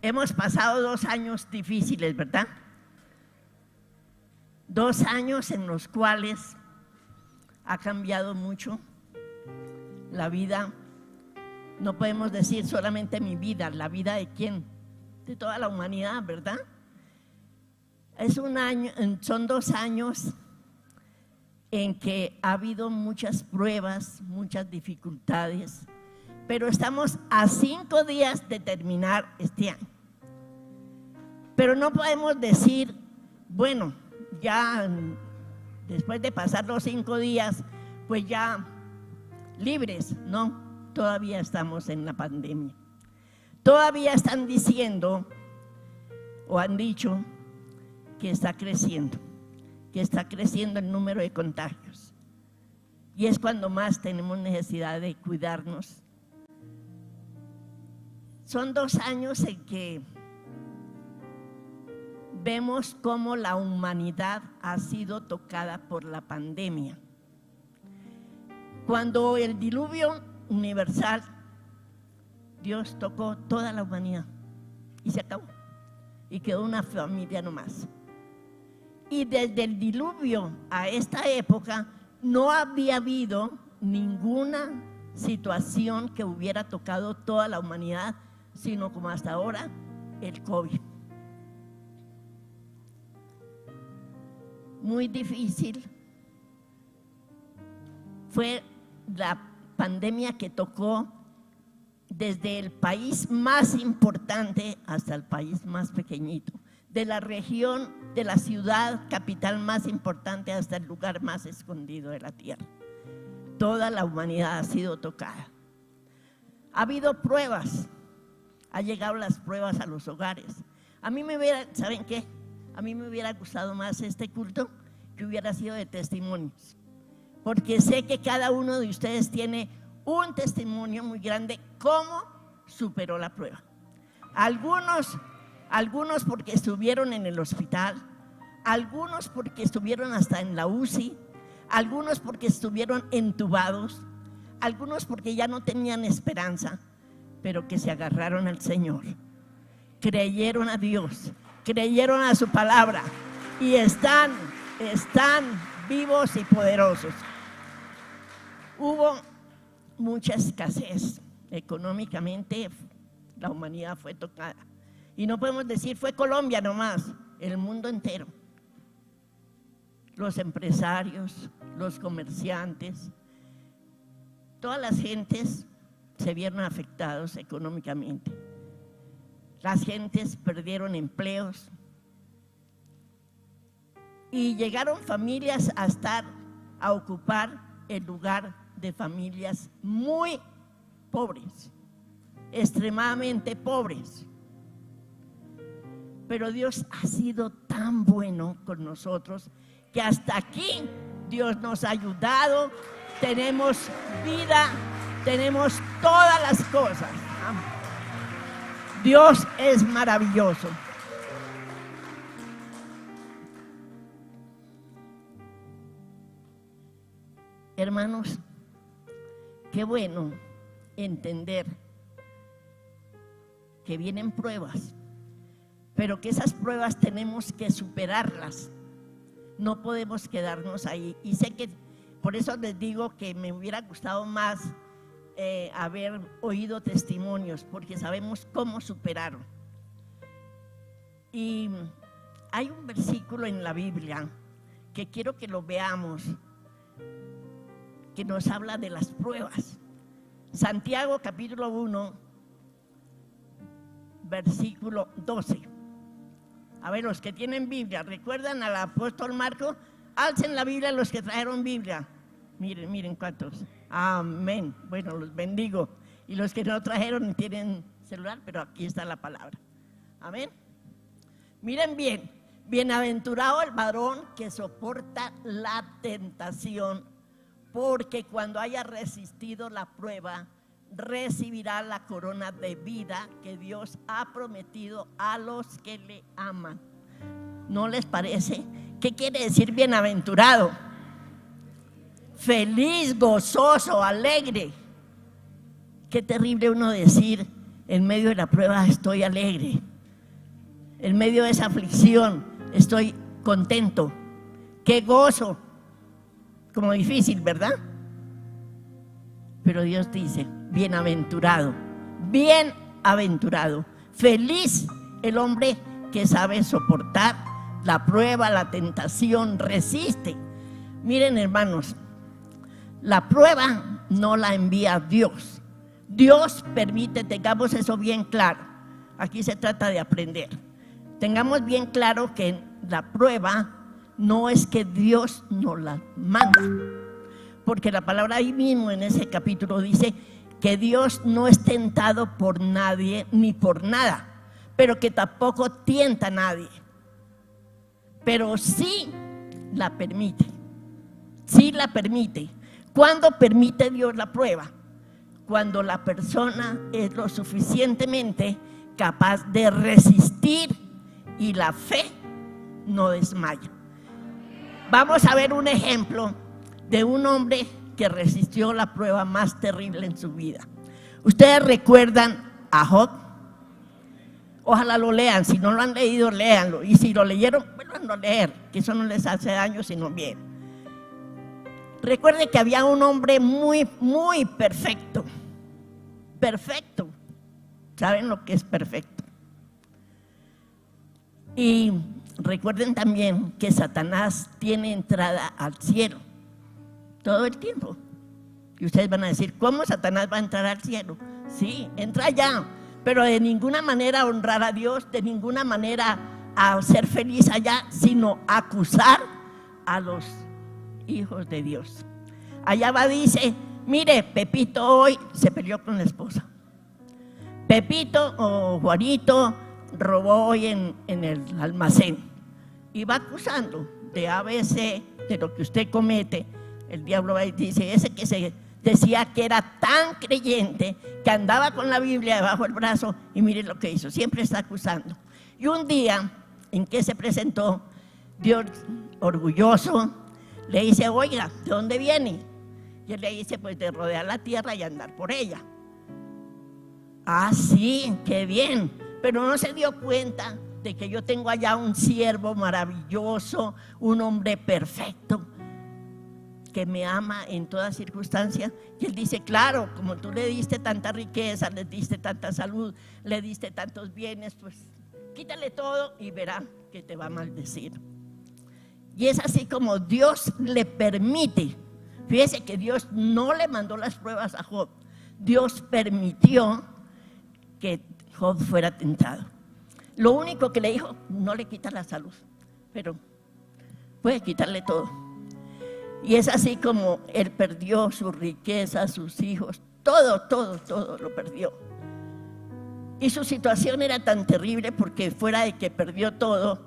hemos pasado 2 años difíciles, ¿verdad? 2 años en los cuales ha cambiado mucho la vida. No podemos decir solamente mi vida, la vida de quién, de toda la humanidad, ¿verdad? Son 2 años en que ha habido muchas pruebas, muchas dificultades, pero estamos a 5 días de terminar este año. Pero no podemos decir, bueno, ya después de pasar los 5 días, pues ya libres. No, todavía estamos en la pandemia. Todavía están diciendo o han dicho que está creciendo el número de contagios. Y es cuando más tenemos necesidad de cuidarnos. Son 2 años en que vemos cómo la humanidad ha sido tocada por la pandemia. Cuando el diluvio universal, Dios tocó toda la humanidad y se acabó. Y quedó una familia nomás. Y desde el diluvio a esta época no había habido ninguna situación que hubiera tocado toda la humanidad, sino como hasta ahora, el COVID. Muy difícil fue la pandemia que tocó desde el país más importante hasta el país más pequeñito, de la región, de la ciudad capital más importante hasta el lugar más escondido de la tierra. Toda la humanidad ha sido tocada. Ha habido pruebas, han llegado las pruebas a los hogares. ¿Saben qué? A mí me hubiera gustado más este culto que hubiera sido de testimonios, porque sé que cada uno de ustedes tiene un testimonio muy grande cómo superó la prueba. Algunos porque estuvieron en el hospital, algunos porque estuvieron hasta en la UCI, algunos porque estuvieron entubados, algunos porque ya no tenían esperanza, pero que se agarraron al Señor, creyeron a Dios, creyeron a su palabra y están vivos y poderosos. Hubo mucha escasez económicamente, la humanidad fue tocada. Y no podemos decir fue Colombia nomás, el mundo entero. Los empresarios, los comerciantes, todas las gentes se vieron afectados económicamente. Las gentes perdieron empleos y llegaron familias a ocupar el lugar de familias muy pobres, extremadamente pobres. Pero Dios ha sido tan bueno con nosotros que hasta aquí Dios nos ha ayudado, tenemos vida, tenemos todas las cosas. Dios es maravilloso. Hermanos, qué bueno entender que vienen pruebas, pero que esas pruebas tenemos que superarlas. No podemos quedarnos ahí. Y sé que por eso les digo que me hubiera gustado más haber oído testimonios, porque sabemos cómo superaron. Y hay un versículo en la Biblia que quiero que lo veamos, que nos habla de las pruebas. Santiago capítulo 1, versículo 12. A ver, los que tienen Biblia, ¿recuerdan al apóstol Marco? Alcen la Biblia los que trajeron Biblia. Miren cuántos. Amén. Bueno, los bendigo. Y los que no trajeron ni tienen celular, pero aquí está la palabra. Amén. Miren bien, bienaventurado el varón que soporta la tentación, porque cuando haya resistido la prueba, recibirá la corona de vida que Dios ha prometido a los que le aman. ¿No les parece? ¿Qué quiere decir bienaventurado? Feliz, gozoso, alegre. Qué terrible uno decir en medio de la prueba estoy alegre. En medio de esa aflicción estoy contento. Qué gozo. Como difícil, ¿verdad? Pero Dios dice, bienaventurado, bienaventurado, feliz el hombre que sabe soportar la prueba, la tentación, resiste. Miren, hermanos, la prueba no la envía Dios. Dios permite, tengamos eso bien claro. Aquí se trata de aprender. Tengamos bien claro que la prueba no es que Dios nos la manda, porque la palabra ahí mismo en ese capítulo dice que Dios no es tentado por nadie ni por nada, pero que tampoco tienta a nadie, pero sí la permite. Sí la permite. ¿Cuándo permite Dios la prueba? Cuando la persona es lo suficientemente capaz de resistir y la fe no desmaya. Vamos a ver un ejemplo de un hombre que resistió la prueba más terrible en su vida. ¿Ustedes recuerdan a Job? Ojalá lo lean, si no lo han leído, léanlo. Y si lo leyeron, vuelvan a leer, que eso no les hace daño sino bien. Recuerden que había un hombre muy, muy perfecto. Perfecto. ¿Saben lo que es perfecto? Y recuerden también que Satanás tiene entrada al cielo todo el tiempo. Y ustedes van a decir, ¿cómo Satanás va a entrar al cielo? Sí, entra allá, pero de ninguna manera a honrar a Dios, de ninguna manera a ser feliz allá, sino a acusar a los hijos de Dios. Allá va, dice, mire, Pepito hoy se peleó con la esposa. Pepito o Juanito robó hoy en el almacén. Y va acusando de ABC, de lo que usted comete. El diablo va y dice, ese que se decía que era tan creyente, que andaba con la Biblia debajo del brazo, y miren lo que hizo, siempre está acusando. Y un día en que se presentó, Dios orgulloso le dice, oiga, ¿de dónde viene? Y él le dice, pues de rodear la tierra y andar por ella. Ah, sí, qué bien, pero no se dio cuenta de que yo tengo allá un siervo maravilloso, un hombre perfecto, que me ama en toda circunstancia. Y él dice, claro, como tú le diste tanta riqueza, le diste tanta salud, le diste tantos bienes, pues quítale todo y verá que te va a maldecir. Y es así como Dios le permite. Fíjese que Dios no le mandó las pruebas a Job. Dios permitió que Job fuera tentado. Lo único que le dijo, no le quita la salud, pero puede quitarle todo. Y es así como él perdió su riqueza, sus hijos, todo lo perdió. Y su situación era tan terrible porque fuera de que perdió todo,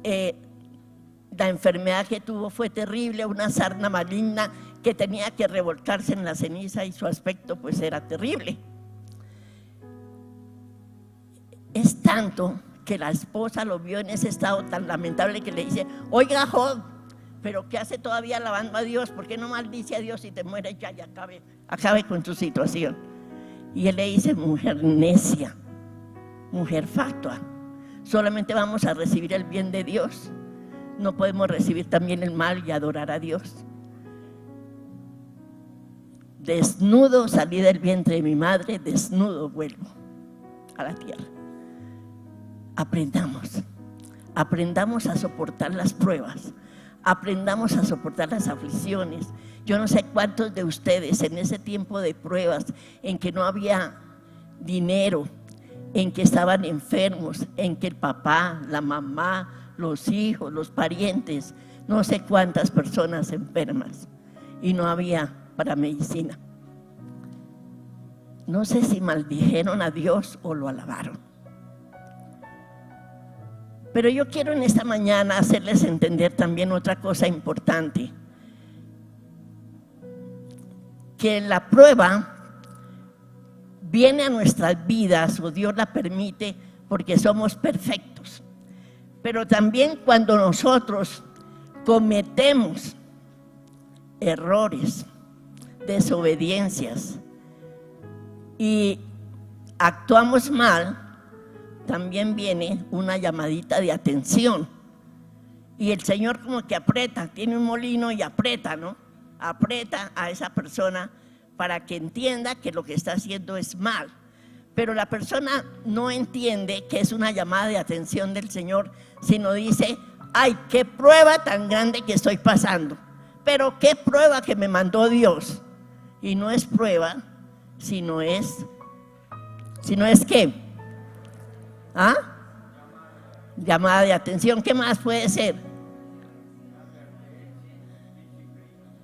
la enfermedad que tuvo fue terrible, una sarna maligna que tenía que revolcarse en la ceniza y su aspecto pues era terrible. Es tanto que la esposa lo vio en ese estado tan lamentable que le dice, oiga Job, pero ¿qué hace todavía alabando a Dios? ¿Por qué no maldice a Dios y te mueres ya y acabe con tu situación? Y él le dice, mujer necia, mujer fatua, solamente vamos a recibir el bien de Dios, no podemos recibir también el mal y adorar a Dios. Desnudo salí del vientre de mi madre, desnudo vuelvo a la tierra. Aprendamos a soportar las pruebas, aprendamos a soportar las aflicciones. Yo no sé cuántos de ustedes en ese tiempo de pruebas, en que no había dinero, en que estaban enfermos, en que el papá, la mamá, los hijos, los parientes, no sé cuántas personas enfermas y no había para medicina. No sé si maldijeron a Dios o lo alabaron. Pero yo quiero en esta mañana hacerles entender también otra cosa importante, que la prueba viene a nuestras vidas, o Dios la permite porque somos perfectos, pero también cuando nosotros cometemos errores, desobediencias y actuamos mal, también viene una llamadita de atención. Y el Señor como que aprieta, tiene un molino y aprieta, ¿no? Aprieta a esa persona para que entienda que lo que está haciendo es mal. Pero la persona no entiende que es una llamada de atención del Señor, sino dice: ay, qué prueba tan grande que estoy pasando, pero qué prueba que me mandó Dios. Y no es prueba, sino es ¿qué? ¿Ah? Llamada de atención. ¿Qué más puede ser?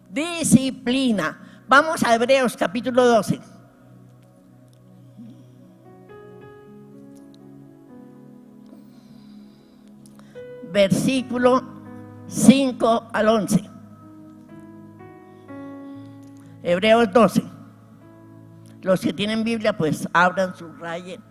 Disciplina. Vamos a Hebreos capítulo 12. Versículo 5 al 11. Hebreos 12. Los que tienen Biblia, pues abran, subrayen.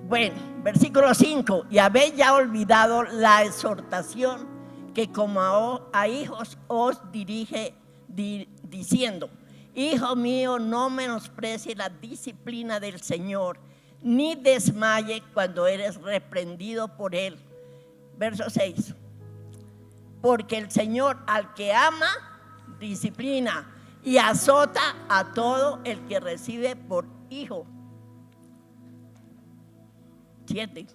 Bueno, versículo 5. Y habéis ya olvidado la exhortación que como a hijos os dirige diciendo: hijo mío, no menosprecie la disciplina del Señor, ni desmaye cuando eres reprendido por él. Verso 6. Porque el Señor al que ama disciplina y azota a todo el que recibe por hijo. 7.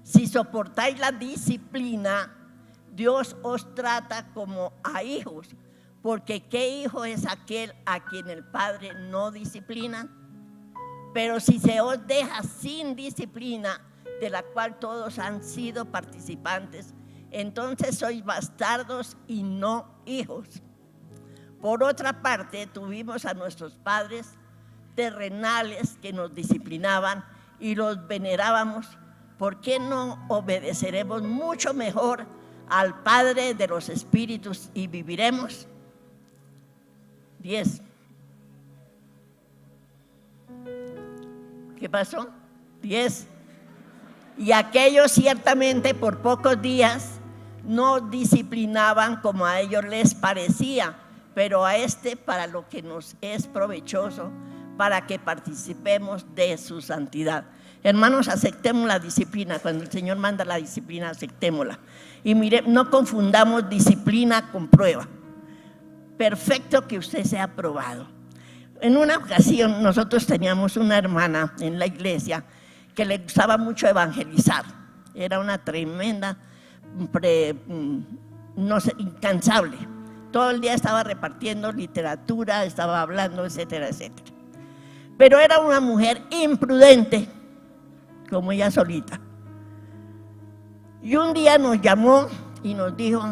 Si soportáis la disciplina, Dios os trata como a hijos, porque ¿qué hijo es aquel a quien el Padre no disciplina? Pero si se os deja sin disciplina, de la cual todos han sido participantes, entonces sois bastardos y no hijos. Por otra parte, tuvimos a nuestros padres terrenales que nos disciplinaban y los venerábamos. ¿Por qué no obedeceremos mucho mejor al Padre de los espíritus y viviremos? 10. ¿Qué pasó? 10. Y aquellos ciertamente por pocos días nos disciplinaban como a ellos les parecía, pero a este para lo que nos es provechoso, para que participemos de su santidad. Hermanos, aceptemos la disciplina. Cuando el Señor manda la disciplina, aceptémosla. Y mire, no confundamos disciplina con prueba. Perfecto que usted sea aprobado. En una ocasión nosotros teníamos una hermana en la iglesia que le gustaba mucho evangelizar. Era una tremenda, incansable. Todo el día estaba repartiendo literatura, estaba hablando, etcétera, etcétera. Pero era una mujer imprudente, como ella solita. Y un día nos llamó y nos dijo: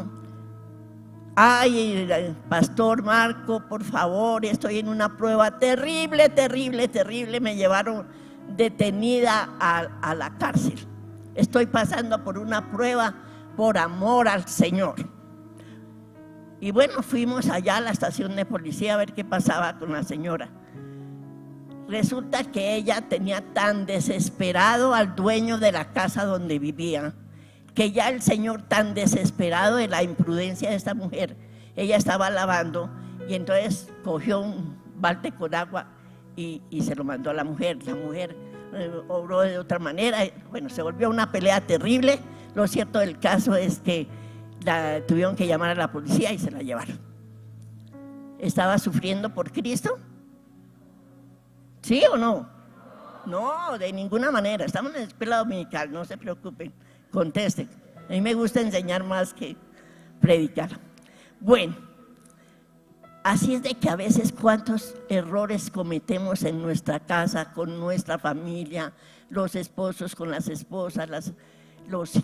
ay, pastor Marco, por favor, estoy en una prueba terrible, terrible, terrible. Me llevaron detenida a la cárcel. Estoy pasando por una prueba por amor al Señor. Y bueno, fuimos allá a la estación de policía a ver qué pasaba con la señora. Resulta que ella tenía tan desesperado al dueño de la casa donde vivía, que ya el Señor, tan desesperado de la imprudencia de esta mujer, ella estaba lavando y entonces cogió un balde con agua y se lo mandó a la mujer. La mujer obró de otra manera. Bueno, se volvió una pelea terrible. Lo cierto del caso es que tuvieron que llamar a la policía y se la llevaron. ¿Estaba sufriendo por Cristo? ¿Sí o no? No, de ninguna manera. Estamos en la escuela dominical, no se preocupen, contesten. A mí me gusta enseñar más que predicar. Bueno, así es de que a veces cuántos errores cometemos en nuestra casa, con nuestra familia, los esposos con las esposas, los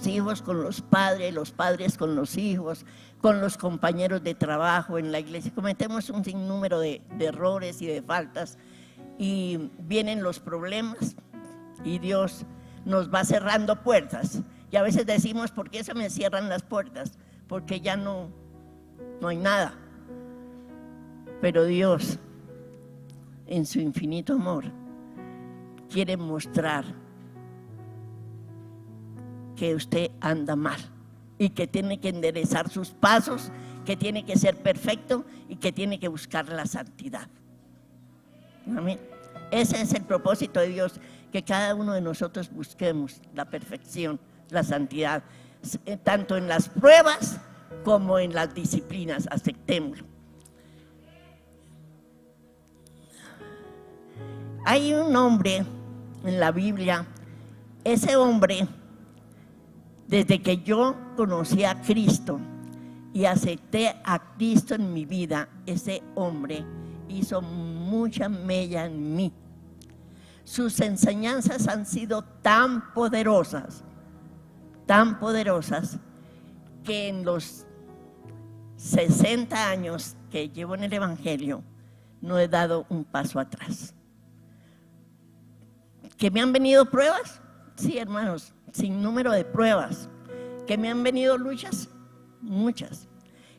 hijos con los padres con los hijos, con los compañeros de trabajo en la iglesia. Cometemos un sinnúmero de errores y de faltas y vienen los problemas y Dios nos va cerrando puertas. Y a veces decimos: ¿por qué se me cierran las puertas? Porque ya no hay nada. Pero Dios, en su infinito amor, quiere mostrar que usted anda mal y que tiene que enderezar sus pasos, que tiene que ser perfecto y que tiene que buscar la santidad. Amén. Ese es el propósito de Dios, que cada uno de nosotros busquemos la perfección, la santidad, tanto en las pruebas como en las disciplinas. Aceptémoslo. Hay un hombre en la Biblia, ese hombre, desde que yo conocí a Cristo y acepté a Cristo en mi vida, ese hombre hizo mucha mella en mí. Sus enseñanzas han sido tan poderosas, que en los 60 años que llevo en el Evangelio no he dado un paso atrás. ¿Que me han venido pruebas? Sí, hermanos, sin número de pruebas. ¿Que me han venido luchas? Muchas.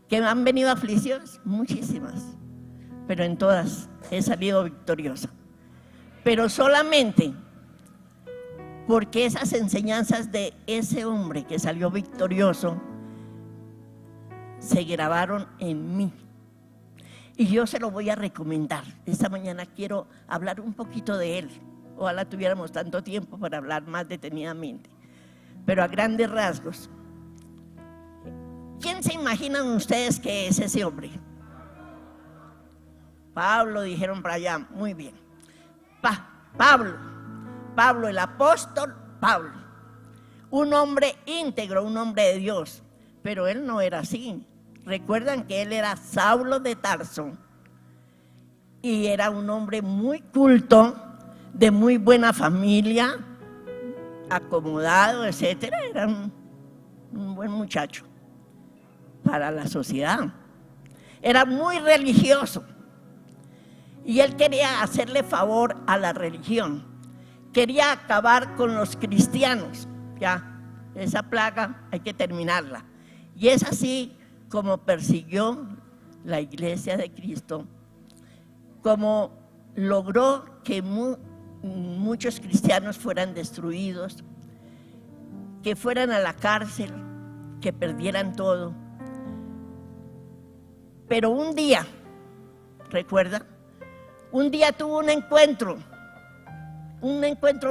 ¿Que me han venido aflicciones? Muchísimas. Pero en todas he salido victoriosa. Pero solamente porque esas enseñanzas de ese hombre que salió victorioso se grabaron en mí. Y yo se lo voy a recomendar. Esta mañana quiero hablar un poquito de él. Ojalá tuviéramos tanto tiempo para hablar más detenidamente. Pero a grandes rasgos. ¿Quién se imaginan ustedes que es ese hombre? Pablo, dijeron para allá. Muy bien. Pablo, el apóstol Pablo. Un hombre íntegro, un hombre de Dios. Pero él no era así. Recuerdan que él era Saulo de Tarso. Y era un hombre muy culto, de muy buena familia, acomodado, etcétera. Era un buen muchacho para la sociedad. Era muy religioso y él quería hacerle favor a la religión. Quería acabar con los cristianos. Ya, esa plaga hay que terminarla. Y es así como persiguió la iglesia de Cristo, como logró que muchos cristianos fueran destruidos, que fueran a la cárcel, que perdieran todo. Pero un día, ¿recuerda? Un día tuvo un encuentro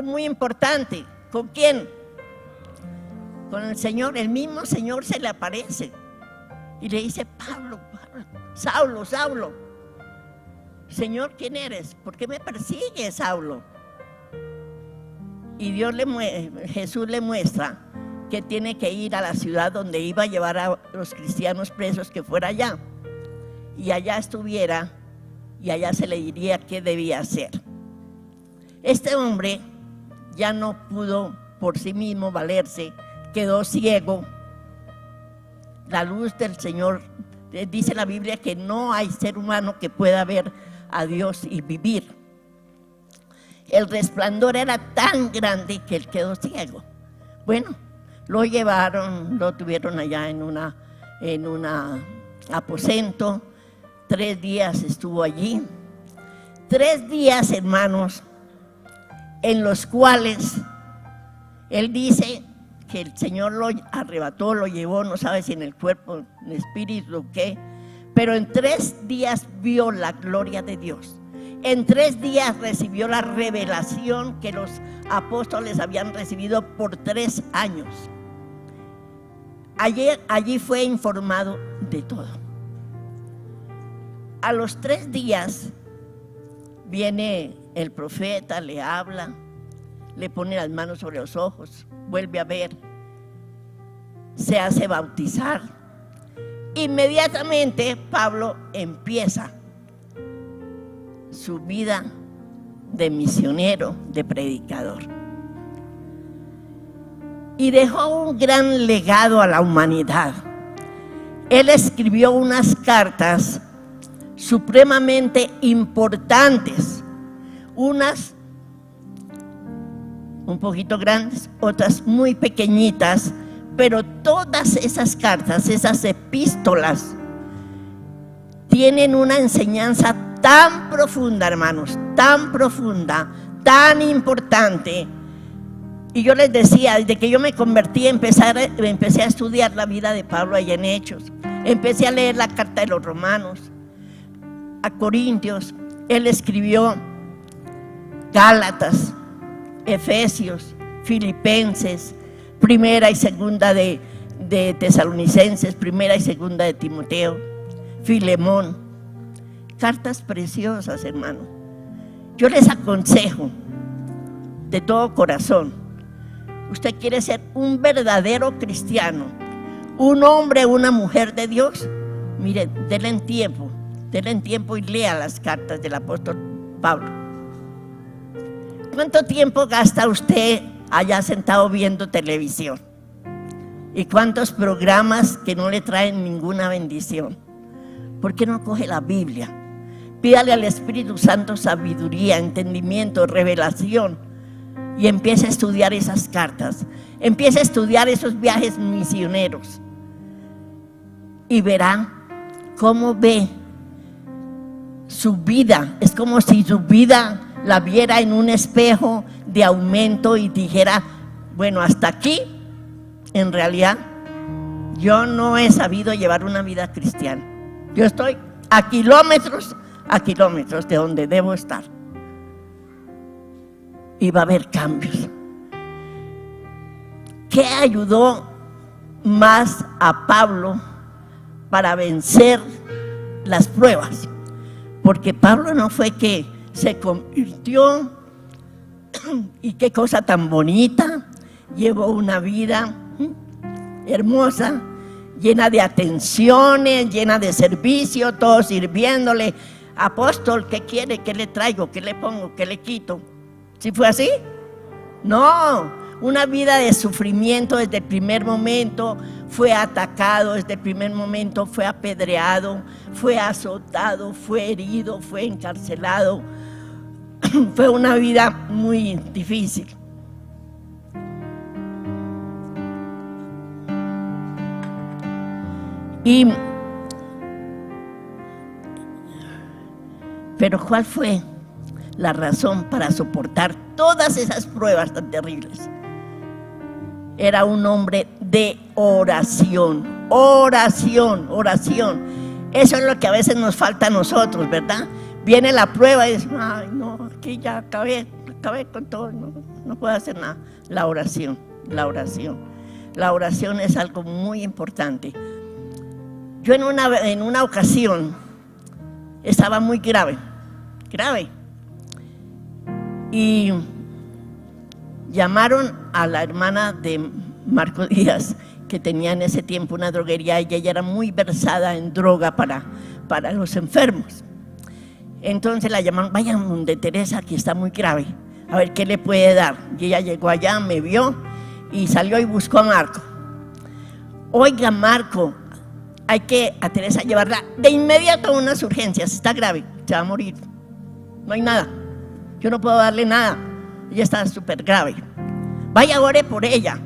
muy importante. ¿Con quién? Con el Señor. El mismo Señor se le aparece y le dice: Pablo, Saulo, Señor, ¿quién eres? ¿Por qué me persigues, Saulo? Y Jesús le muestra que tiene que ir a la ciudad donde iba a llevar a los cristianos presos, que fuera allá, y allá estuviera, y allá se le diría qué debía hacer. Este hombre ya no pudo por sí mismo valerse, quedó ciego. La luz del Señor, dice la Biblia que no hay ser humano que pueda ver a Dios y vivir. El resplandor era tan grande que él quedó ciego. Bueno, lo llevaron, lo tuvieron allá en un aposento. 3 días estuvo allí. 3 días, hermanos, en los cuales él dice que el Señor lo arrebató, lo llevó, no sabe si en el cuerpo, en el espíritu o qué, pero en 3 días vio la gloria de Dios. En 3 días recibió la revelación que los apóstoles habían recibido por 3 años. Allí fue informado de todo. A los 3 días viene el profeta, le habla, le pone las manos sobre los ojos, vuelve a ver, se hace bautizar. Inmediatamente Pablo empieza su vida de misionero, de predicador, y dejó un gran legado a la humanidad. Él escribió unas cartas supremamente importantes, unas un poquito grandes, otras muy pequeñitas, pero todas esas cartas, esas epístolas, tienen una enseñanza tan profunda, hermanos, tan profunda, tan importante. Y yo les decía, desde que yo me convertí, empecé a estudiar la vida de Pablo allá en Hechos. Empecé a leer la carta de los Romanos, a Corintios. Él escribió Gálatas, Efesios, Filipenses, primera y segunda de Tesalonicenses, primera y segunda de Timoteo, Filemón. Cartas preciosas, hermano. Yo les aconsejo de todo corazón, usted quiere ser un verdadero cristiano, un hombre, una mujer de Dios, mire, denle en tiempo y lea las cartas del apóstol Pablo. ¿Cuánto tiempo gasta usted allá sentado viendo televisión? ¿Y cuántos programas que no le traen ninguna bendición? ¿Por qué no coge la Biblia? Pídale al Espíritu Santo sabiduría, entendimiento, revelación, y empiece a estudiar esas cartas, empiece a estudiar esos viajes misioneros y verá cómo ve su vida. Es como si su vida la viera en un espejo de aumento y dijera, bueno, hasta aquí en realidad yo no he sabido llevar una vida cristiana. Yo estoy a kilómetros de donde debo estar. Y va a haber cambios. ¿Qué ayudó más a Pablo para vencer las pruebas? Porque Pablo no fue que se convirtió y qué cosa tan bonita, llevó una vida hermosa, llena de atenciones, llena de servicio, todos sirviéndole. Apóstol, ¿qué quiere? ¿Qué le traigo? ¿Qué le pongo? ¿Qué le quito? ¿Sí fue así? No, una vida de sufrimiento desde el primer momento. Fue atacado desde el primer momento, fue apedreado, fue azotado, fue herido, fue encarcelado. Fue una vida muy difícil. Pero ¿cuál fue la razón para soportar todas esas pruebas tan terribles? Era un hombre de oración, oración. Eso es lo que a veces nos falta a nosotros, ¿verdad? Viene la prueba y dice, ay no, aquí ya acabé con todo, no puedo hacer nada. La oración es algo muy importante. Yo en una ocasión estaba muy grave, y llamaron a la hermana de Marco Díaz, que tenía en ese tiempo una droguería, y ella era muy versada en droga para los enfermos. Entonces la llamaron, vayan donde Teresa, que está muy grave, a ver qué le puede dar. Y ella llegó allá, me vio y salió y buscó a Marco. Oiga, Marco, hay que a Teresa llevarla de inmediato a unas urgencias, está grave, se va a morir, no hay nada, yo no puedo darle nada, ella está súper grave, vaya, ore por ella.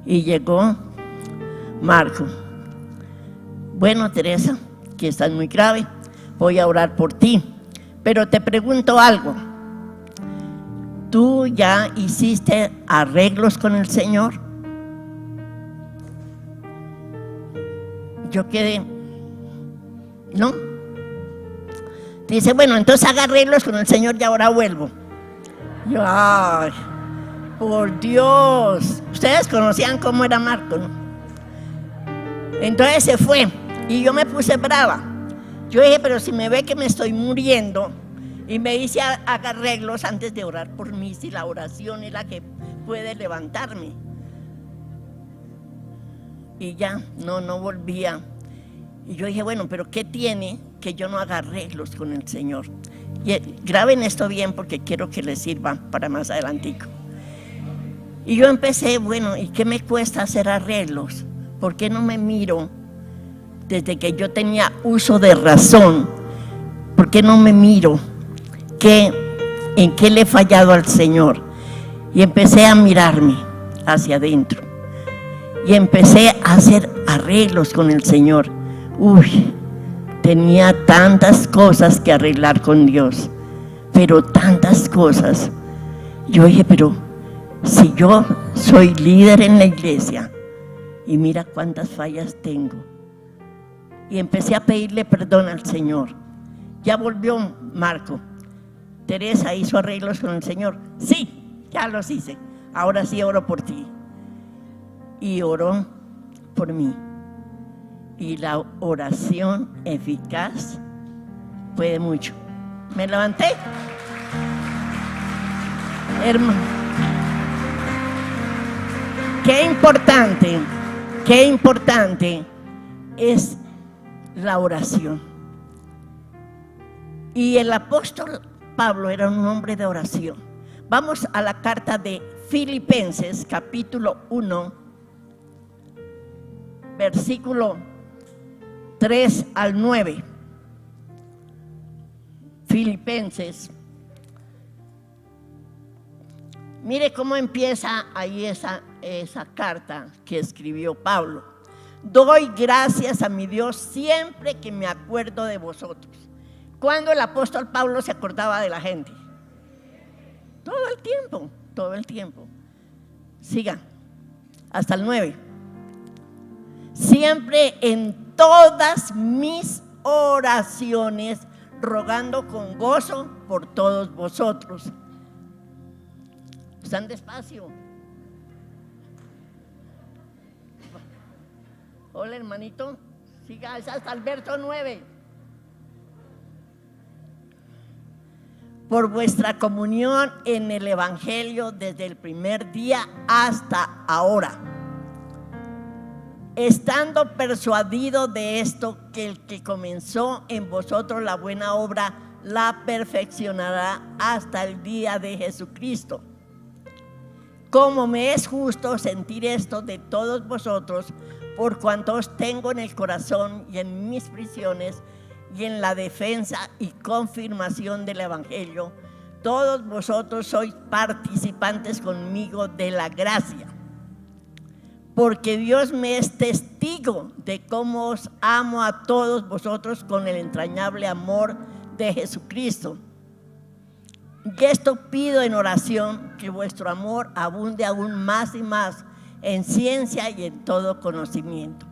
Y llegó Marco. Bueno, Teresa, que estás muy grave, voy a orar por ti, pero te pregunto algo, ¿tú ya hiciste arreglos con el Señor? Yo quedé, no. Dice, bueno, entonces haga arreglos con el Señor y ahora vuelvo. Yo, ay, por Dios. Ustedes conocían cómo era Marco, ¿no? Entonces se fue y yo me puse brava. Yo dije, pero si me ve que me estoy muriendo y me dice haga arreglos antes de orar por mí, si la oración es la que puede levantarme. Y ya, no volvía. Y yo dije, bueno, pero ¿qué tiene que yo no haga arreglos con el Señor? Y graben esto bien porque quiero que les sirva para más adelantico. Y yo empecé, bueno, ¿y qué me cuesta hacer arreglos? ¿Por qué no me miro desde que yo tenía uso de razón? ¿Por qué no me miro en qué le he fallado al Señor? Y empecé a mirarme hacia adentro. Y empecé a hacer arreglos con el Señor. Uy, tenía tantas cosas que arreglar con Dios, pero tantas cosas. Yo dije, pero si yo soy líder en la iglesia y mira cuántas fallas tengo. Y empecé a pedirle perdón al Señor. Ya volvió Marco. Teresa hizo arreglos con el Señor. Sí, ya los hice. Ahora sí oro por ti. Y oró por mí. Y la oración eficaz puede mucho. Me levanté. Hermano, qué importante es la oración. Y el apóstol Pablo era un hombre de oración. Vamos a la carta de Filipenses, capítulo 1, versículo 3 al 9. Filipenses. Mire cómo empieza ahí esa carta que escribió Pablo. Doy gracias a mi Dios siempre que me acuerdo de vosotros. ¿Cuándo el apóstol Pablo se acordaba de la gente? Todo el tiempo. Siga, hasta el 9. Siempre en todas mis oraciones, rogando con gozo por todos vosotros. Están despacio. Hola, hermanito. Siga, es hasta el verso 9. Por vuestra comunión en el Evangelio desde el primer día hasta ahora, estando persuadido de esto, que el que comenzó en vosotros la buena obra la perfeccionará hasta el día de Jesucristo. Como me es justo sentir esto de todos vosotros, por cuanto os tengo en el corazón y en mis prisiones y en la defensa y confirmación del Evangelio, todos vosotros sois participantes conmigo de la gracia. Porque Dios me es testigo de cómo os amo a todos vosotros con el entrañable amor de Jesucristo. Y esto pido en oración, que vuestro amor abunde aún más y más en ciencia y en todo conocimiento.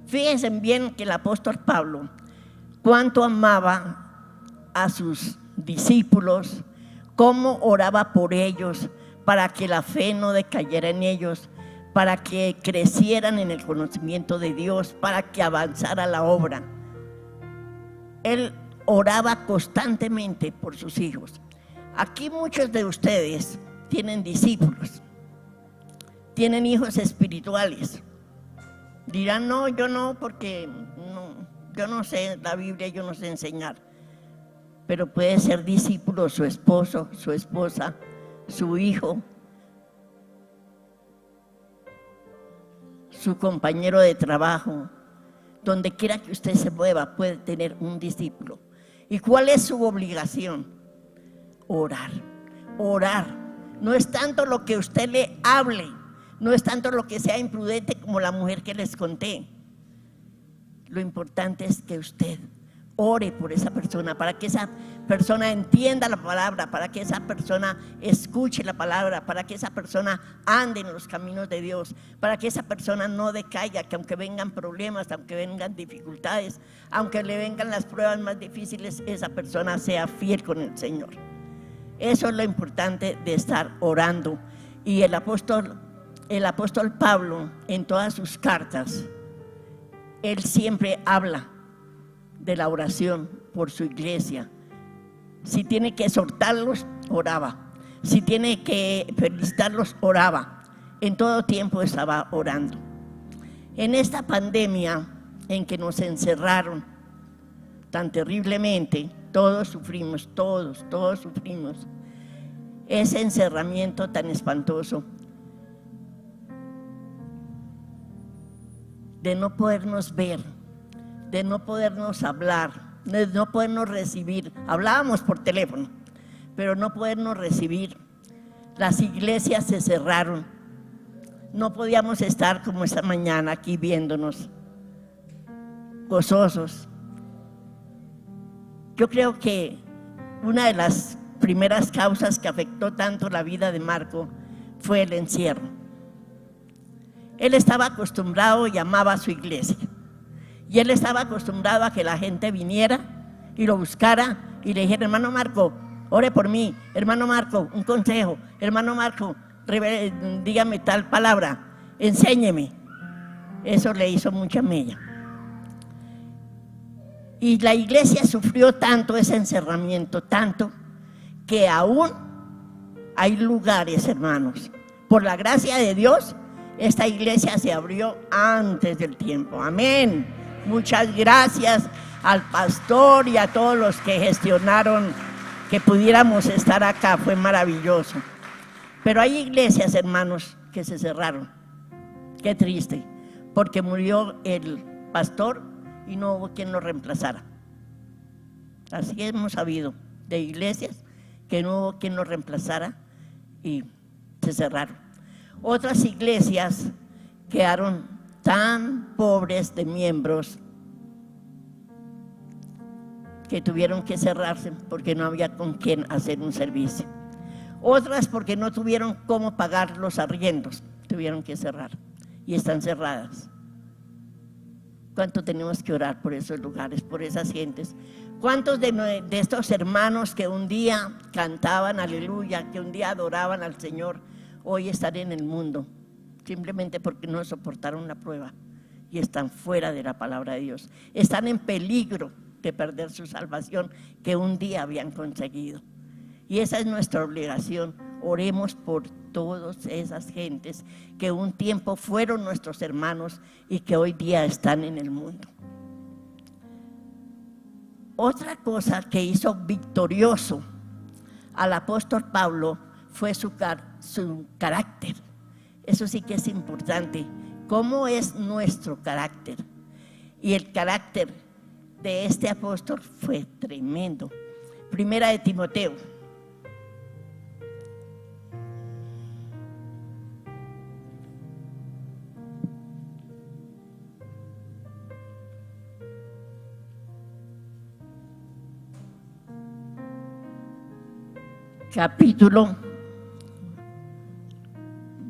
Fíjense bien que el apóstol Pablo, cuánto amaba a sus discípulos, cómo oraba por ellos, para que la fe no decayera en ellos, para que crecieran en el conocimiento de Dios, para que avanzara la obra. Él oraba constantemente por sus hijos. Aquí muchos de ustedes tienen discípulos, tienen hijos espirituales. Dirán, no, yo no, porque yo no sé la Biblia, yo no sé enseñar. Pero puede ser discípulo su esposo, su esposa, su hijo, su compañero de trabajo. Donde quiera que usted se mueva puede tener un discípulo. ¿Y cuál es su obligación? Orar. No es tanto lo que usted le hable, no es tanto lo que sea imprudente como la mujer que les conté. Lo importante es que usted ore por esa persona, para que esa persona entienda la palabra, para que esa persona escuche la palabra, para que esa persona ande en los caminos de Dios, para que esa persona no decaiga, que aunque vengan problemas, aunque vengan dificultades, aunque le vengan las pruebas más difíciles, esa persona sea fiel con el Señor. Eso es lo importante de estar orando. Y el apóstol Pablo, en todas sus cartas, él siempre habla de la oración por su iglesia. Si tiene que exhortarlos, oraba. Si tiene que felicitarlos, oraba. En todo tiempo estaba orando. En esta pandemia en que nos encerraron tan terriblemente, todos sufrimos, todos sufrimos ese encerramiento tan espantoso de no podernos ver, de no podernos hablar, de no podernos recibir. Hablábamos por teléfono, pero no podernos recibir. Las iglesias se cerraron. No podíamos estar como esta mañana aquí viéndonos, gozosos. Yo creo que una de las primeras causas que afectó tanto la vida de Marco fue el encierro. Él estaba acostumbrado y amaba a su iglesia. Y él estaba acostumbrado a que la gente viniera y lo buscara y le dijera: hermano Marco, ore por mí, hermano Marco, un consejo, hermano Marco, dígame tal palabra, enséñeme. Eso le hizo mucha mella. Y la iglesia sufrió tanto ese encerramiento, tanto, que aún hay lugares, hermanos. Por la gracia de Dios, esta iglesia se abrió antes del tiempo. Amén. Muchas gracias al pastor y a todos los que gestionaron que pudiéramos estar acá. Fue maravilloso. Pero hay iglesias, hermanos, que se cerraron. Qué triste, porque murió el pastor y no hubo quien lo reemplazara. Así hemos sabido de iglesias que no hubo quien lo reemplazara y se cerraron. Otras iglesias quedaron tan pobres de miembros que tuvieron que cerrarse porque no había con quién hacer un servicio. Otras porque no tuvieron cómo pagar los arriendos, tuvieron que cerrar y están cerradas. ¿Cuánto tenemos que orar por esos lugares, por esas gentes? ¿Cuántos de estos hermanos que un día cantaban aleluya, que un día adoraban al Señor, hoy están en el mundo simplemente porque no soportaron la prueba y están fuera de la palabra de Dios? Están en peligro de perder su salvación que un día habían conseguido. Y esa es nuestra obligación. Oremos por todas esas gentes que un tiempo fueron nuestros hermanos y que hoy día están en el mundo. Otra cosa que hizo victorioso al apóstol Pablo fue su carácter. Eso sí que es importante. ¿Cómo es nuestro carácter? Y el carácter de este apóstol fue tremendo. Primera de Timoteo. Capítulo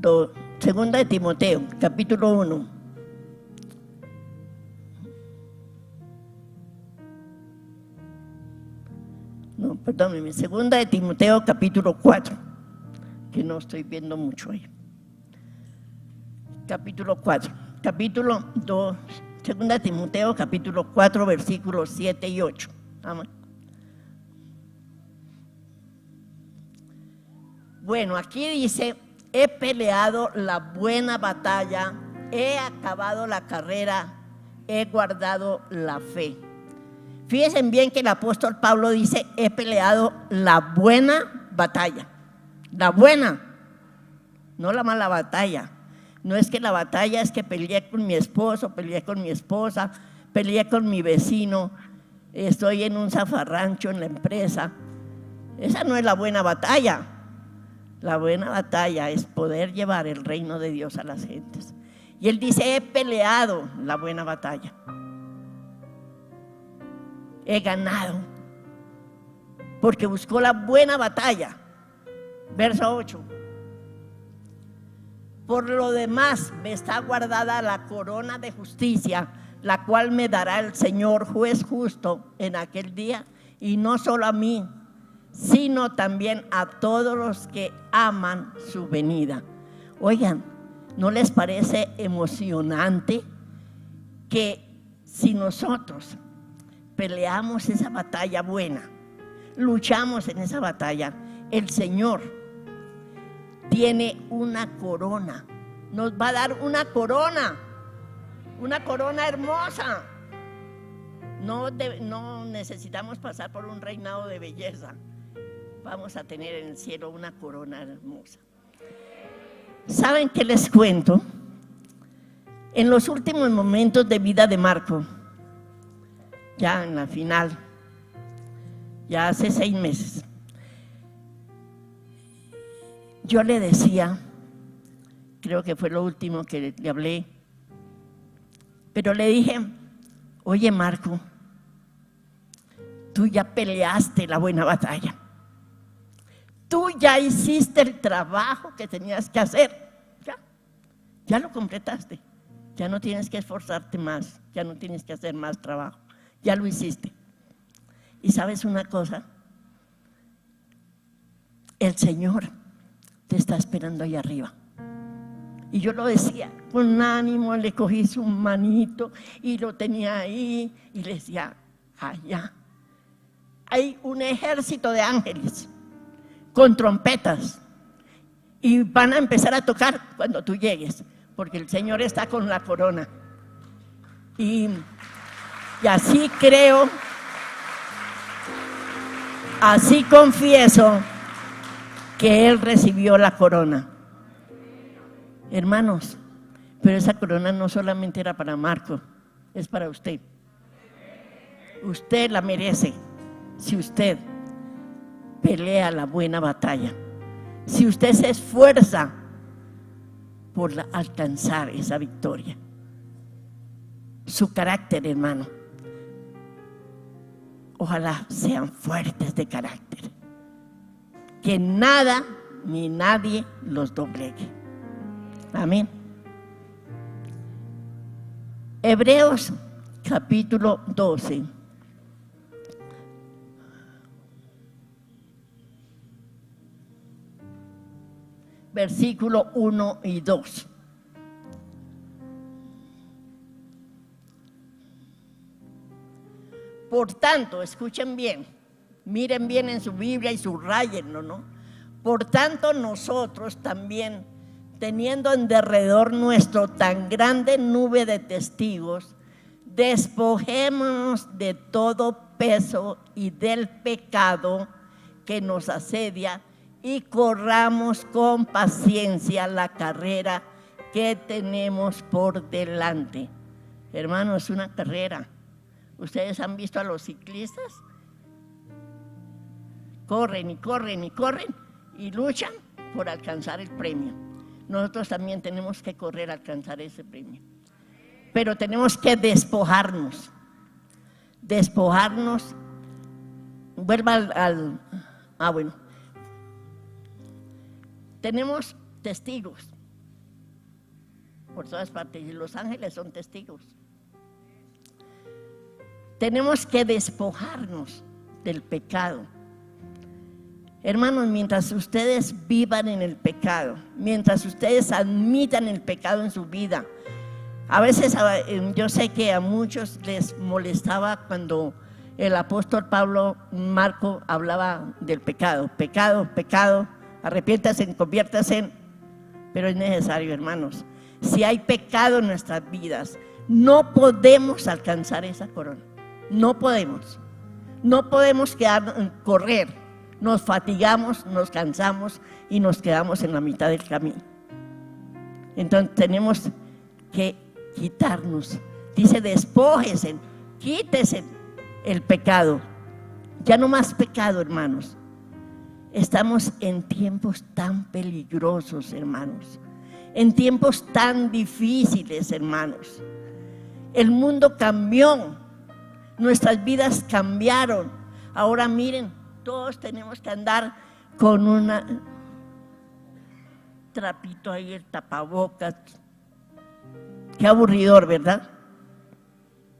2, segunda de Timoteo, capítulo 1. No, perdónenme, segunda de Timoteo, capítulo 4, que no estoy viendo mucho ahí. Capítulo 4, capítulo 2, segunda de Timoteo, capítulo 4, versículos 7 y 8. Amén. Bueno, aquí dice: he peleado la buena batalla, he acabado la carrera, he guardado la fe. Fíjense bien que el apóstol Pablo dice: he peleado la buena batalla. La buena, no la mala batalla. No es que la batalla es que peleé con mi esposo, peleé con mi esposa, peleé con mi vecino, estoy en un zafarrancho en la empresa. Esa no es la buena batalla. La buena batalla es poder llevar el reino de Dios a las gentes. Y él dice: he peleado la buena batalla, he ganado, porque buscó la buena batalla. Verso 8: por lo demás me está guardada la corona de justicia, la cual me dará el Señor juez justo en aquel día, y no solo a mí, sino también a todos los que aman su venida. Oigan, ¿no les parece emocionante que si nosotros peleamos esa batalla buena, luchamos en esa batalla, el Señor tiene una corona, nos va a dar una corona hermosa? No necesitamos pasar por un reinado de belleza. Vamos a tener en el cielo una corona hermosa. ¿Saben qué les cuento? En los últimos momentos de vida de Marco, ya en la final, ya hace 6 meses, yo le decía, creo que fue lo último que le hablé, pero le dije: oye Marco, tú ya peleaste la buena batalla. Tú ya hiciste el trabajo que tenías que hacer. Ya lo completaste. Ya no tienes que esforzarte más. Ya no tienes que hacer más trabajo. Ya lo hiciste. Y sabes una cosa, el Señor te está esperando ahí arriba. Y yo lo decía, con ánimo le cogí su manito y lo tenía ahí y le decía, allá hay un ejército de ángeles con trompetas y van a empezar a tocar cuando tú llegues, porque el Señor está con la corona. Y así creo, así confieso que Él recibió la corona. Hermanos, pero esa corona no solamente era para Marco, es para usted. Usted la merece si usted pelea la buena batalla, si usted se esfuerza por alcanzar esa victoria. Su carácter, hermano, ojalá sean fuertes de carácter, que nada ni nadie los doblegue. Amén. Hebreos capítulo 12. Versículo 1 y 2. Por tanto, escuchen bien, miren bien en su Biblia y subrayenlo, ¿no? Por tanto, nosotros también, teniendo en derredor nuestro tan grande nube de testigos, despojémonos de todo peso y del pecado que nos asedia y corramos con paciencia la carrera que tenemos por delante. Hermanos, es una carrera. ¿Ustedes han visto a los ciclistas? Corren y corren y corren y luchan por alcanzar el premio. Nosotros también tenemos que correr a alcanzar ese premio. Pero tenemos que despojarnos. Despojarnos. Vuelva bueno. Tenemos testigos por todas partes y los ángeles son testigos. Tenemos que despojarnos del pecado. Hermanos, mientras ustedes vivan en el pecado, mientras ustedes admitan el pecado en su vida, a veces yo sé que a muchos les molestaba cuando el apóstol Marco hablaba del pecado, pecado, arrepiéntase, conviértase, pero es necesario, hermanos. Si hay pecado en nuestras vidas, no podemos alcanzar esa corona. No podemos correr, nos fatigamos, nos cansamos y nos quedamos en la mitad del camino. Entonces tenemos que quitarnos, dice despójese, quítese el pecado, ya no más pecado, hermanos. Estamos en tiempos tan peligrosos, hermanos, en tiempos tan difíciles, hermanos. El mundo cambió. Nuestras vidas cambiaron. Ahora miren, todos tenemos que andar con un trapito ahí, el tapabocas. Qué aburridor, ¿verdad?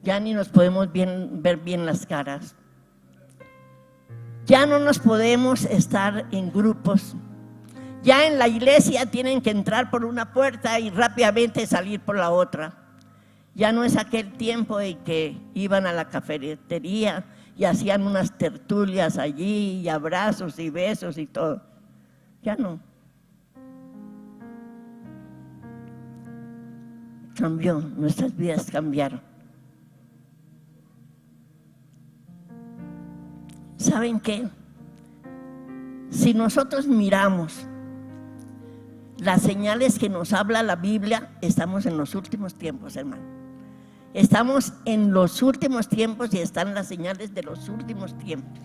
Ya ni nos podemos ver bien las caras. Ya no nos podemos estar en grupos. Ya en la iglesia tienen que entrar por una puerta y rápidamente salir por la otra. Ya no es aquel tiempo de que iban a la cafetería y hacían unas tertulias allí y abrazos y besos y todo. Ya no. Cambió, nuestras vidas cambiaron. ¿Saben qué? Si nosotros miramos las señales que nos habla la Biblia, estamos en los últimos tiempos, hermano. Estamos en los últimos tiempos y están las señales de los últimos tiempos.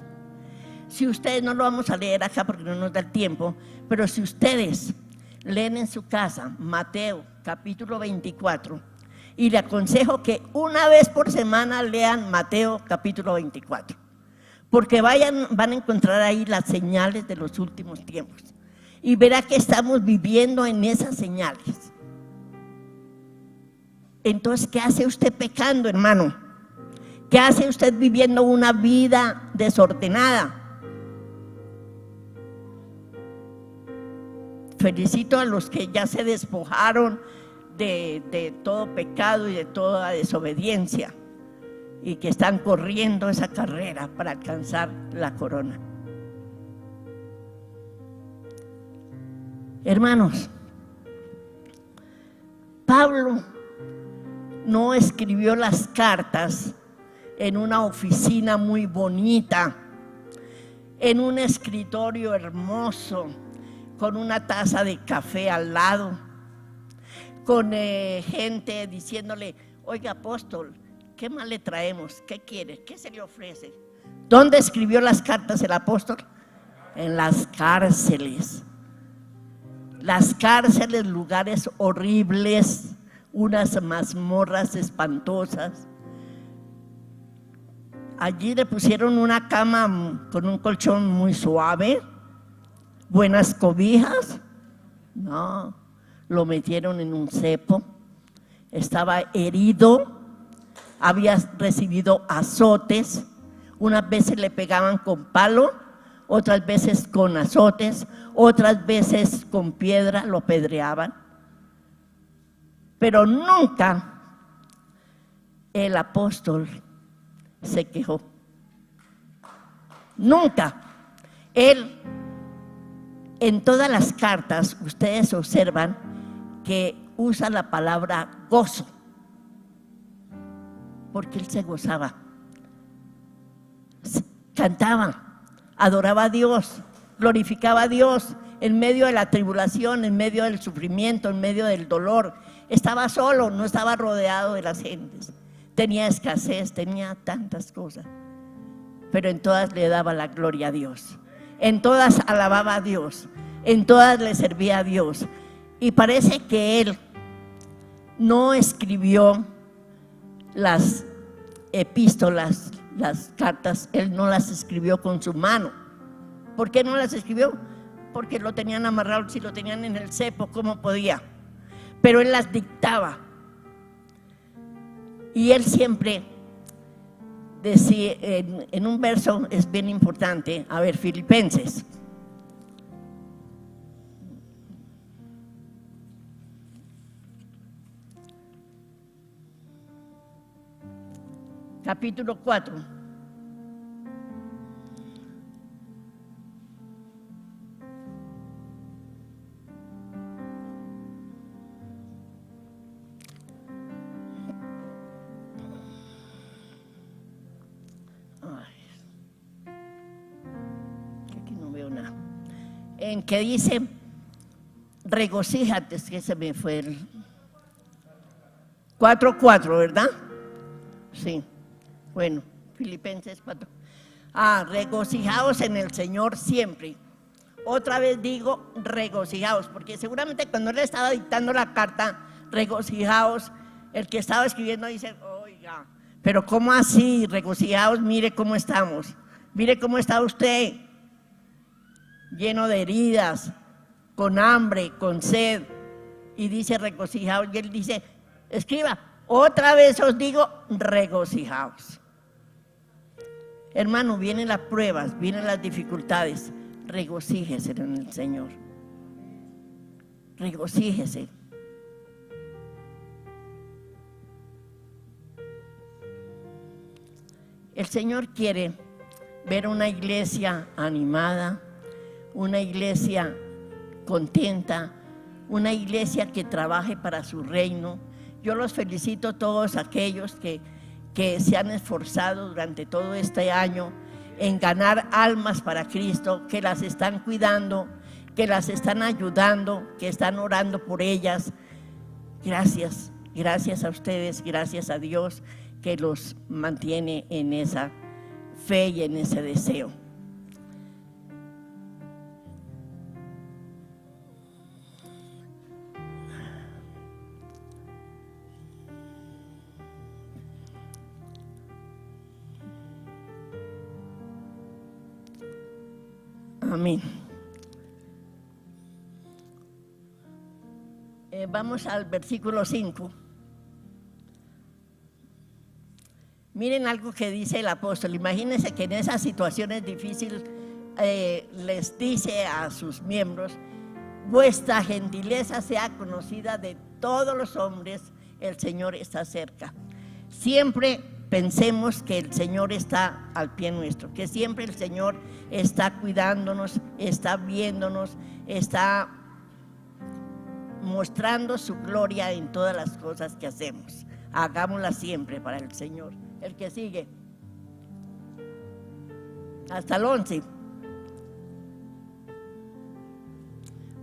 Si ustedes, no lo vamos a leer acá porque no nos da el tiempo, pero si ustedes leen en su casa Mateo capítulo 24, y le aconsejo que una vez por semana lean Mateo capítulo 24, porque van a encontrar ahí las señales de los últimos tiempos y verá que estamos viviendo en esas señales. Entonces, ¿qué hace usted pecando, hermano? ¿Qué hace usted viviendo una vida desordenada? Felicito a los que ya se despojaron de todo pecado y de toda desobediencia y que están corriendo esa carrera para alcanzar la corona. Hermanos, Pablo no escribió las cartas en una oficina muy bonita, en un escritorio hermoso, con una taza de café al lado, con gente diciéndole: oiga, apóstol, ¿qué más le traemos? ¿Qué quiere? ¿Qué se le ofrece? ¿Dónde escribió las cartas el apóstol? En las cárceles. Las cárceles, lugares horribles, unas mazmorras espantosas. Allí le pusieron una cama con un colchón muy suave, buenas cobijas. No, lo metieron en un cepo, estaba herido, había recibido azotes, unas veces le pegaban con palo, otras veces con azotes, otras veces con piedra lo pedreaban. Pero nunca el apóstol se quejó. Nunca. Él, en todas las cartas, ustedes observan que usa la palabra gozo, porque él se gozaba, cantaba, adoraba a Dios, glorificaba a Dios en medio de la tribulación, en medio del sufrimiento, en medio del dolor. Estaba solo, no estaba rodeado de las gentes, tenía escasez, tenía tantas cosas, pero en todas le daba la gloria a Dios, en todas alababa a Dios, en todas le servía a Dios. Y parece que él no escribió las epístolas, las cartas, él no las escribió con su mano. ¿Por qué no las escribió? Porque lo tenían amarrado, si lo tenían en el cepo, ¿cómo podía? Pero él las dictaba. Y él siempre decía, en un verso es bien importante, a ver, Filipenses. Capítulo 4. Aquí no veo nada. En que dice, regocíjate, es que se me fue el 4:4, ¿verdad? Sí. Bueno, Filipenses 4. Regocijaos en el Señor siempre. Otra vez digo regocijaos, porque seguramente cuando él estaba dictando la carta, regocijaos, el que estaba escribiendo dice: oiga, pero ¿cómo así? Regocijaos, mire cómo estamos, mire cómo está usted, lleno de heridas, con hambre, con sed, y dice regocijaos, y él dice: escriba, otra vez os digo regocijaos. Hermano, vienen las pruebas, vienen las dificultades, regocíjese en el Señor, regocíjese. El Señor quiere ver una iglesia animada, una iglesia contenta, una iglesia que trabaje para su reino. Yo los felicito a todos aquellos que se han esforzado durante todo este año en ganar almas para Cristo, que las están cuidando, que las están ayudando, que están orando por ellas. Gracias, gracias a ustedes, gracias a Dios que los mantiene en esa fe y en ese deseo. Amén. Vamos al versículo 5. Miren algo que dice el apóstol. Imagínense que en esas situaciones difíciles les dice a sus miembros: vuestra gentileza sea conocida de todos los hombres, el Señor está cerca. Siempre pensemos que el Señor está al pie nuestro, que siempre el Señor está cuidándonos, está viéndonos, está mostrando su gloria en todas las cosas que hacemos. Hagámoslas siempre para el Señor. El que sigue, hasta el 11.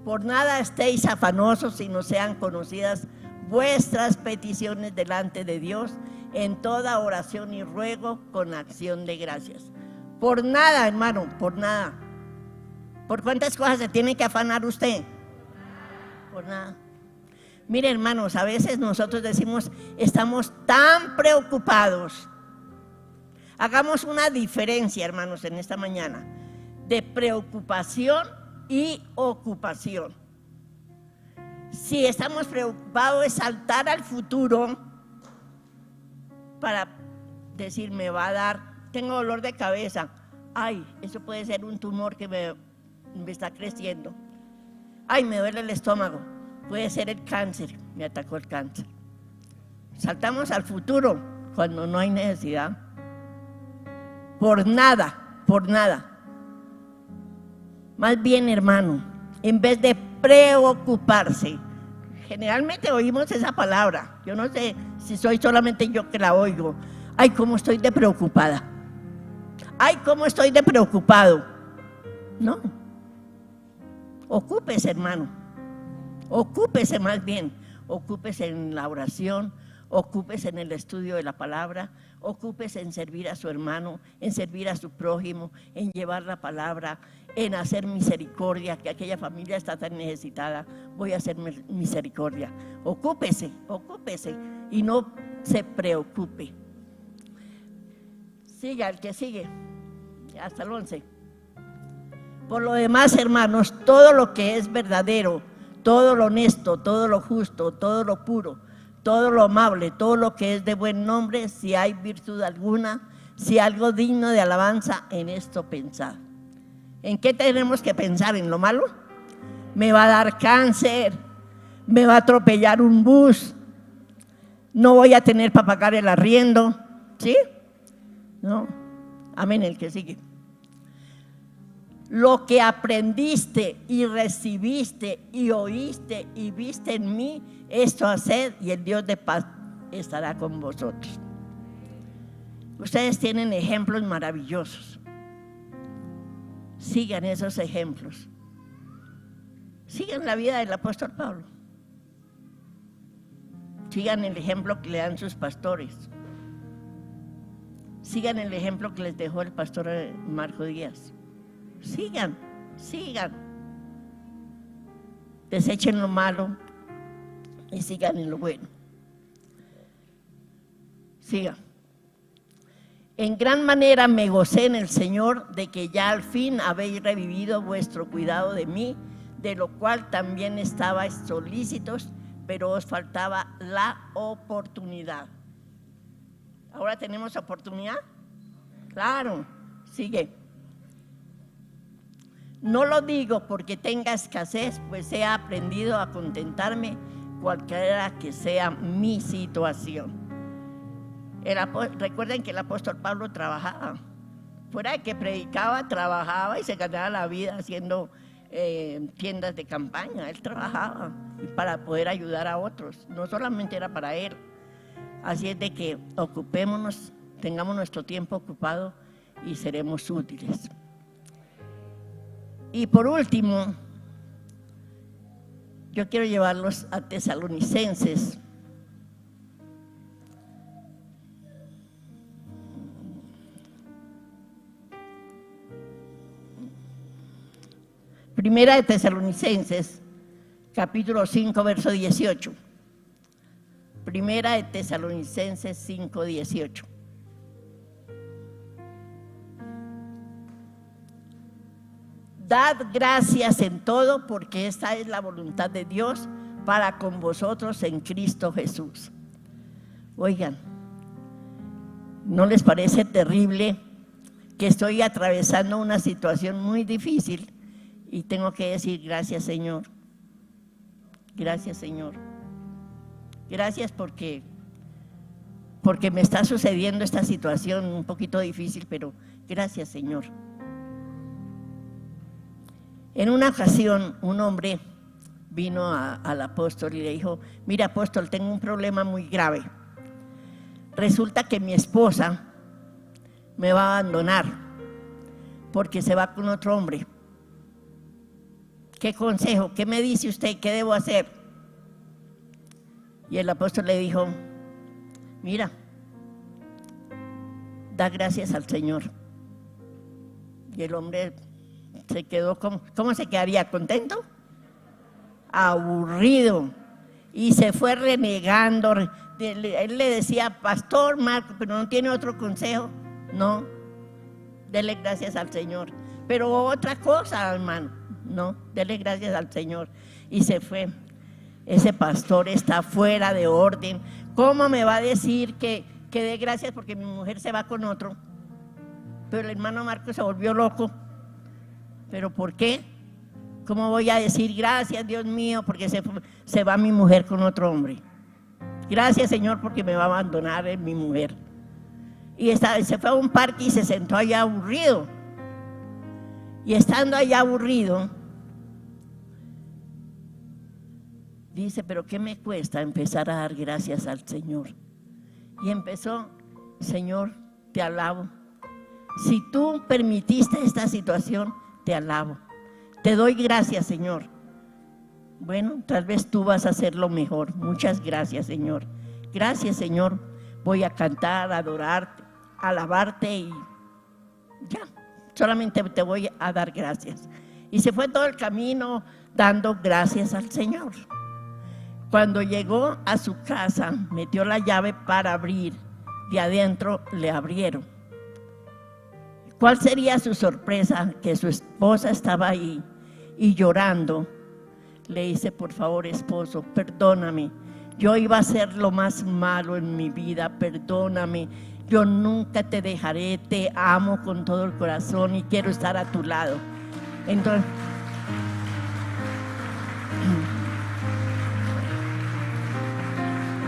Por nada estéis afanosos, sino sean conocidas vuestras peticiones delante de Dios en toda oración y ruego con acción de gracias. Por nada, hermano, por nada. ¿Por cuántas cosas se tiene que afanar usted? Por nada. Mire, hermanos, a veces nosotros decimos: estamos tan preocupados. Hagamos una diferencia, hermanos, en esta mañana, de preocupación y ocupación. Si estamos preocupados, es saltar al futuro para decir: me va a dar, tengo dolor de cabeza. Ay, eso puede ser un tumor que me está creciendo. Ay, me duele el estómago. Puede ser el cáncer, me atacó el cáncer. Saltamos al futuro cuando no hay necesidad. Por nada, por nada. Más bien, hermano, en vez de preocuparse, generalmente oímos esa palabra. Yo no sé si soy solamente yo que la oigo. Ay, cómo estoy de preocupada. Ay, cómo estoy de preocupado. No. Ocúpese, hermano. Ocúpese más bien. Ocúpese en la oración. Ocúpese en el estudio de la palabra. Ocúpese en servir a su hermano, en servir a su prójimo, en llevar la palabra, en hacer misericordia, que aquella familia está tan necesitada. Voy a hacer misericordia. Ocúpese, ocúpese y no se preocupe. Siga, el que sigue, hasta el 11. Por lo demás, hermanos, todo lo que es verdadero, todo lo honesto, todo lo justo, todo lo puro, todo lo amable, todo lo que es de buen nombre, si hay virtud alguna, si algo digno de alabanza, en esto pensad. ¿En qué tenemos que pensar? ¿En lo malo? Me va a dar cáncer, me va a atropellar un bus, no voy a tener para pagar el arriendo, ¿sí? No, amén, el que sigue. Lo que aprendiste y recibiste y oíste y viste en mí, esto haced y el Dios de paz estará con vosotros. Ustedes tienen ejemplos maravillosos. Sigan esos ejemplos. Sigan la vida del apóstol Pablo. Sigan el ejemplo que le dan sus pastores. Sigan el ejemplo que les dejó el pastor Marco Díaz. Sigan, sigan. Desechen lo malo y sigan en lo bueno. Sigan. En gran manera me gocé en el Señor de que ya al fin habéis revivido vuestro cuidado de mí, de lo cual también estabais solícitos, pero os faltaba la oportunidad. ¿Ahora tenemos oportunidad? Claro, sigue. No lo digo porque tenga escasez, pues he aprendido a contentarme cualquiera que sea mi situación. Recuerden que el apóstol Pablo trabajaba. Fuera de que predicaba, trabajaba y se ganaba la vida haciendo tiendas de campaña. Él trabajaba para poder ayudar a otros. No solamente era para él. Así es de que ocupémonos, tengamos nuestro tiempo ocupado y seremos útiles. Y por último, yo quiero llevarlos a Tesalonicenses. Primera de Tesalonicenses, capítulo 5, verso 18. Primera de Tesalonicenses 5, 18. Dad gracias en todo, porque esta es la voluntad de Dios para con vosotros en Cristo Jesús. Oigan, ¿No les parece terrible que estoy atravesando una situación muy difícil y tengo que decir gracias, Señor? Gracias, Señor. Gracias porque me está sucediendo esta situación un poquito difícil, pero gracias, Señor. En una ocasión, un hombre vino al apóstol y le dijo: mira, apóstol, tengo un problema muy grave. Resulta que mi esposa me va a abandonar porque se va con otro hombre. ¿Qué consejo? ¿Qué me dice usted? ¿Qué debo hacer? Y el apóstol le dijo: mira, da gracias al Señor. Y el hombre se quedó, ¿cómo se quedaría? ¿Contento? Aburrido. Y se fue renegando. Él le decía: pastor Marco, pero no tiene otro consejo. No, dele gracias al Señor. Pero otra cosa, hermano, no, dele gracias al Señor. Y se fue. Ese pastor está fuera de orden. ¿Cómo me va a decir que dé gracias porque mi mujer se va con otro? Pero el hermano Marco se volvió loco. ¿Pero por qué? ¿Cómo voy a decir gracias, Dios mío, porque se va mi mujer con otro hombre? Gracias, Señor, porque me va a abandonar mi mujer. Y se fue a un parque y se sentó allá aburrido. Y estando allá aburrido, dice: pero ¿qué me cuesta empezar a dar gracias al Señor? Y empezó: Señor, te alabo. Si tú permitiste esta situación, te alabo. Te doy gracias, Señor. Bueno, tal vez tú vas a hacerlo mejor. Muchas gracias, Señor. Gracias, Señor. Voy a cantar, adorarte, alabarte y ya. Solamente te voy a dar gracias. Y se fue todo el camino dando gracias al Señor. Cuando llegó a su casa, metió la llave para abrir. De adentro le abrieron. ¿Cuál sería su sorpresa? Que su esposa estaba ahí y llorando. Le dice: por favor, esposo, perdóname. Yo iba a hacer lo más malo en mi vida, perdóname. Yo nunca te dejaré, te amo con todo el corazón y quiero estar a tu lado. Entonces,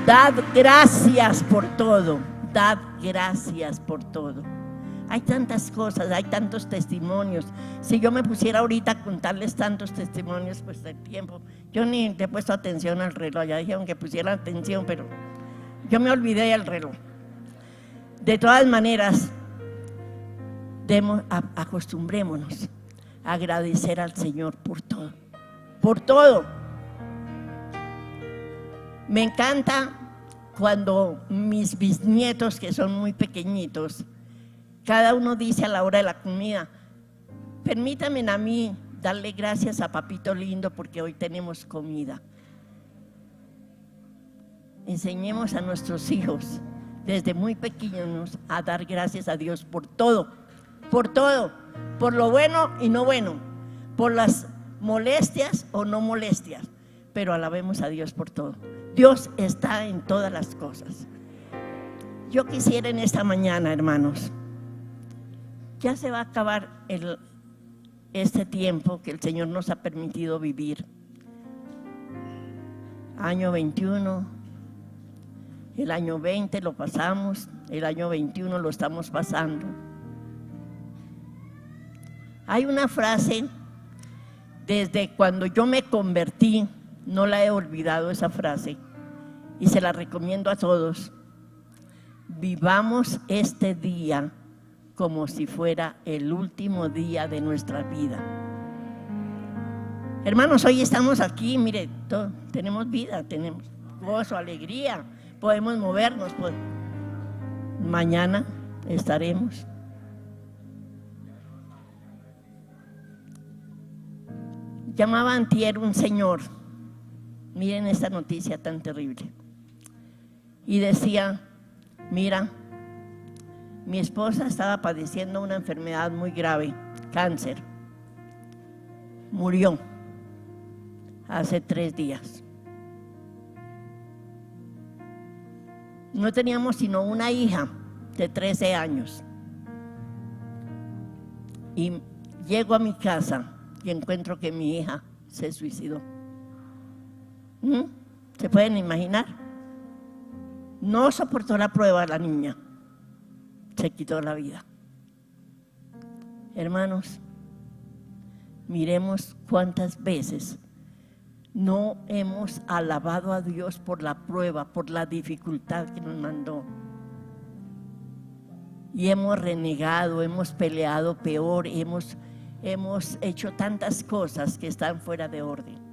dad gracias por todo, dad gracias por todo. Hay tantas cosas, hay tantos testimonios. Si yo me pusiera ahorita a contarles tantos testimonios, pues el tiempo, yo ni le he puesto atención al reloj. Ya dijeron que pusiera atención, pero yo me olvidé del reloj. De todas maneras, acostumbrémonos a agradecer al Señor por todo, por todo. Me encanta cuando mis bisnietos, que son muy pequeñitos, cada uno dice a la hora de la comida: permítame a mí darle gracias a papito lindo porque hoy tenemos comida. Enseñemos a nuestros hijos desde muy pequeños a dar gracias a Dios por todo, por lo bueno y no bueno, por las molestias o no molestias, pero alabemos a Dios por todo. Dios está en todas las cosas. Yo quisiera en esta mañana, hermanos, ya se va a acabar este tiempo que el Señor nos ha permitido vivir. Año 21, el año 20 lo pasamos, el año 21 lo estamos pasando. Hay una frase, desde cuando yo me convertí, no la he olvidado esa frase, y se la recomiendo a todos: vivamos este día como si fuera el último día de nuestra vida. Hermanos, hoy estamos aquí, mire, tenemos vida, tenemos gozo, alegría, podemos movernos, mañana estaremos. Llamaba antier un señor, miren esta noticia tan terrible, y decía: mira, mi esposa estaba padeciendo una enfermedad muy grave, cáncer. Murió hace 3 días. No teníamos sino una hija de 13 años. Y llego a mi casa y encuentro que mi hija se suicidó. ¿Se pueden imaginar? No soportó la prueba la niña, se quitó la vida. Hermanos, miremos cuántas veces no hemos alabado a Dios por la prueba, por la dificultad que nos mandó. Y hemos renegado, hemos peleado peor, hemos hecho tantas cosas que están fuera de orden.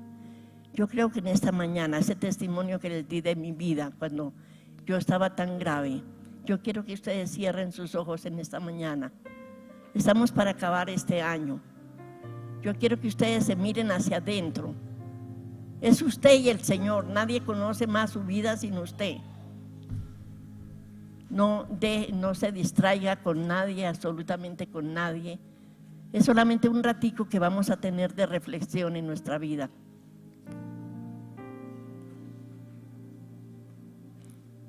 Yo creo que en esta mañana, ese testimonio que les di de mi vida cuando yo estaba tan grave, yo quiero que ustedes cierren sus ojos en esta mañana. Estamos para acabar este año. Yo quiero que ustedes se miren hacia adentro. Es usted y el Señor. Nadie conoce más su vida sino usted. No se distraiga con nadie, absolutamente con nadie. Es solamente un ratico que vamos a tener de reflexión en nuestra vida.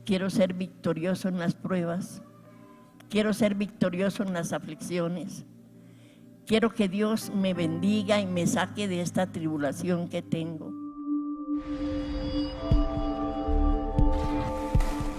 Quiero ser victorioso en las pruebas. Quiero ser victorioso en las aflicciones. Quiero que Dios me bendiga y me saque de esta tribulación que tengo.